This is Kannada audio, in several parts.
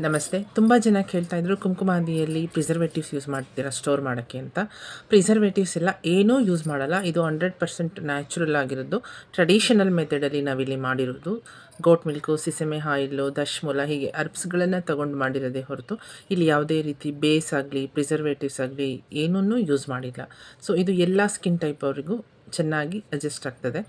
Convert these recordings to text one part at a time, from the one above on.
ನಮಸ್ತೆ. ತುಂಬ ಜನ ಕೇಳ್ತಾ ಇದ್ರು ಕುಂಕುಮಾದಿಯಲ್ಲಿ ಪ್ರಿಸರ್ವೇಟಿವ್ಸ್ ಯೂಸ್ ಮಾಡ್ತೀರಾ ಸ್ಟೋರ್ ಮಾಡೋಕ್ಕೆ ಅಂತ. ಪ್ರಿಸರ್ವೇಟಿವ್ಸ್ ಎಲ್ಲ ಏನೂ ಯೂಸ್ ಮಾಡಲ್ಲ. ಇದು 100% ನ್ಯಾಚುರಲ್ ಆಗಿರೋದು, ಟ್ರೆಡಿಷನಲ್ ಮೆಥಡಲ್ಲಿ ನಾವಿಲ್ಲಿ ಮಾಡಿರೋದು. ಗೋಟ್ ಮಿಲ್ಕು, ಸಿಸಮೆ ಆಯಿಲು, ದಶಮೂಲ ಹೀಗೆ ಹರ್ಬ್ಸ್ಗಳನ್ನು ತೊಗೊಂಡು ಮಾಡಿರೋದೇ ಹೊರತು ಇಲ್ಲಿ ಯಾವುದೇ ರೀತಿ ಬೇಸ್ ಆಗಲಿ ಪ್ರಿಸರ್ವೇಟಿವ್ಸ್ ಆಗಲಿ ಏನನ್ನೂ ಯೂಸ್ ಮಾಡಿಲ್ಲ. ಸೊ ಇದು ಎಲ್ಲ ಸ್ಕಿನ್ ಟೈಪ್ ಅವರಿಗೂ ಚೆನ್ನಾಗಿ ಅಡ್ಜಸ್ಟ್ ಆಗ್ತದೆ.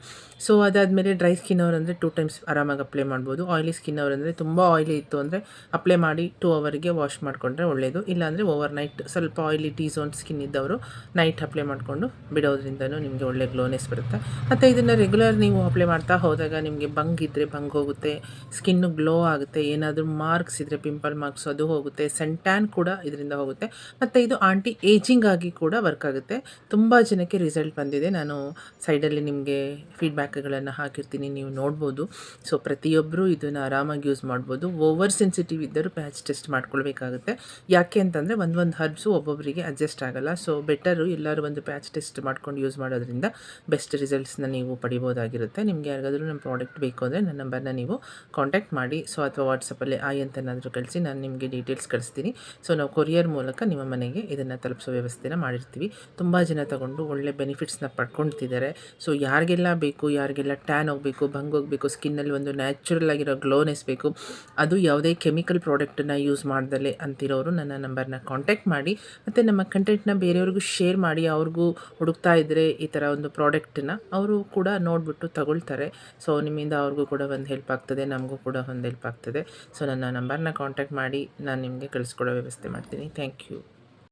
ಸೊ ಅದಾದಮೇಲೆ ಡ್ರೈ ಸ್ಕಿನ್ ಅವರಂದರೆ 2 ಟೈಮ್ಸ್ ಆರಾಮಾಗಿ ಅಪ್ಲೈ ಮಾಡ್ಬೋದು. ಆಯಿಲಿ ಸ್ಕಿನ್ ಅವರಂದರೆ ತುಂಬ ಆಯಿಲಿ ಇತ್ತು ಅಂದರೆ ಅಪ್ಲೈ ಮಾಡಿ 2 ಅವರಿಗೆ ವಾಶ್ ಮಾಡಿಕೊಂಡ್ರೆ ಒಳ್ಳೆಯದು. ಇಲ್ಲಾಂದರೆ ಓವರ್ ನೈಟ್ ಸ್ವಲ್ಪ ಆಯಿಲಿ ಟಿ ಝೋನ್ ಸ್ಕಿನ್ ಇದ್ದವರು ನೈಟ್ ಅಪ್ಲೈ ಮಾಡಿಕೊಂಡು ಬಿಡೋದ್ರಿಂದನೂ ನಿಮಗೆ ಒಳ್ಳೆ ಗ್ಲೋನೆಸ್ ಬರುತ್ತೆ. ಮತ್ತು ಇದನ್ನು ರೆಗ್ಯುಲರ್ ನೀವು ಅಪ್ಲೈ ಮಾಡ್ತಾ ಹೋದಾಗ ನಿಮಗೆ ಬಂಗಿದ್ದರೆ ಬಂಗ್ ಹೋಗುತ್ತೆ, ಸ್ಕಿನ್ನು ಗ್ಲೋ ಆಗುತ್ತೆ. ಏನಾದರೂ ಮಾರ್ಕ್ಸ್ ಇದ್ದರೆ ಪಿಂಪಲ್ ಮಾರ್ಕ್ಸ್ ಅದು ಹೋಗುತ್ತೆ, ಸನ್ ಟ್ಯಾನ್ ಕೂಡ ಇದರಿಂದ ಹೋಗುತ್ತೆ. ಮತ್ತು ಇದು ಆಂಟಿ ಏಜಿಂಗ್ ಆಗಿ ಕೂಡ ವರ್ಕ್ ಆಗುತ್ತೆ. ತುಂಬ ಜನಕ್ಕೆ ರಿಸಲ್ಟ್ ಬಂದಿದೆ. ನಾನು ಸೈಡಲ್ಲಿ ನಿಮಗೆ ಫೀಡ್ಬ್ಯಾಕ್ಗಳನ್ನು ಹಾಕಿರ್ತೀನಿ, ನೀವು ನೋಡ್ಬೋದು. ಸೊ ಪ್ರತಿಯೊಬ್ಬರು ಇದನ್ನು ಆರಾಮಾಗಿ ಯೂಸ್ ಮಾಡ್ಬೋದು. ಓವರ್ ಸೆನ್ಸಿಟಿವ್ ಇದ್ದರೂ ಪ್ಯಾಚ್ ಟೆಸ್ಟ್ ಮಾಡ್ಕೊಳ್ಬೇಕಾಗುತ್ತೆ. ಯಾಕೆ ಅಂತಂದರೆ ಒಂದು ಹರ್ಬ್ಸು ಒಬ್ಬೊಬ್ಬರಿಗೆ ಅಡ್ಜಸ್ಟ್ ಆಗಲ್ಲ. ಸೊ ಬೆಟರು ಎಲ್ಲರೂ ಒಂದು ಪ್ಯಾಚ್ ಟೆಸ್ಟ್ ಮಾಡ್ಕೊಂಡು ಯೂಸ್ ಮಾಡೋದ್ರಿಂದ ಬೆಸ್ಟ್ ರಿಸಲ್ಟ್ಸ್ನ ನೀವು ಪಡಿಬೋದಾಗಿರುತ್ತೆ. ನಿಮಗೆ ಯಾರಿಗಾದರೂ ನಮ್ಮ ಪ್ರಾಡಕ್ಟ್ ಬೇಕು ಅಂದರೆ ನನ್ನ ನಂಬರ್ನ ನೀವು ಕಾಂಟ್ಯಾಕ್ಟ್ ಮಾಡಿ. ಸೊ ಅಥವಾ ವಾಟ್ಸಪ್ಪಲ್ಲಿ ಅಂತ ಏನಾದರೂ ಕಳಿಸಿ, ನಾನು ನಿಮಗೆ ಡೀಟೇಲ್ಸ್ ಕಳಿಸ್ತೀನಿ. ಸೊ ನಾವು ಕೊರಿಯರ್ ಮೂಲಕ ನಿಮ್ಮ ಮನೆಗೆ ಇದನ್ನು ತಲುಪಿಸೋ ವ್ಯವಸ್ಥೆನ ಮಾಡಿರ್ತೀವಿ. ತುಂಬ ಜನ ತಗೊಂಡು ಒಳ್ಳೆ ಬೆನಿಫಿಟ್ಸ್ನ ಪಡ್ಕೊಳ್ತಿದ್ದಾರೆ. ಸೊ ಯಾರಿಗೆಲ್ಲ ಬೇಕು, ಯಾರಿಗೆಲ್ಲ ಟ್ಯಾನ್ ಹೋಗಬೇಕು, ಭಂಗ್ ಹೋಗಬೇಕು, ಸ್ಕಿನ್ನಲ್ಲಿ ಒಂದು ನ್ಯಾಚುರಲ್ ಆಗಿರೋ ಗ್ಲೋನೆಸ್ ಬೇಕು, ಅದು ಯಾವುದೇ ಕೆಮಿಕಲ್ ಪ್ರಾಡಕ್ಟನ್ನು ಯೂಸ್ ಮಾಡ್ದಲೇ ಅಂತಿರೋರು ನನ್ನ ನಂಬರ್ನ ಕಾಂಟ್ಯಾಕ್ಟ್ ಮಾಡಿ. ಮತ್ತು ನಮ್ಮ ಕಂಟೆಂಟ್ನ ಬೇರೆಯವ್ರಿಗೂ ಶೇರ್ ಮಾಡಿ. ಅವ್ರಿಗೂ ಹುಡುಕ್ತಾ ಇದ್ದರೆ ಈ ಥರ ಒಂದು ಪ್ರಾಡಕ್ಟನ್ನ ಅವರು ಕೂಡ ನೋಡಿಬಿಟ್ಟು ತಗೊಳ್ತಾರೆ. ಸೊ ನಿಮ್ಮಿಂದ ಅವ್ರಿಗೂ ಕೂಡ ಒಂದು ಹೆಲ್ಪ್ ಆಗ್ತದೆ, ನಮಗೂ ಕೂಡ ಒಂದು ಹೆಲ್ಪ್ ಆಗ್ತದೆ. ಸೊ ನನ್ನ ನಂಬರ್ನ ಕಾಂಟ್ಯಾಕ್ಟ್ ಮಾಡಿ, ನಾನು ನಿಮಗೆ ಕಳಿಸ್ಕೊಡೋ ವ್ಯವಸ್ಥೆ ಮಾಡ್ತೀನಿ. Thank you.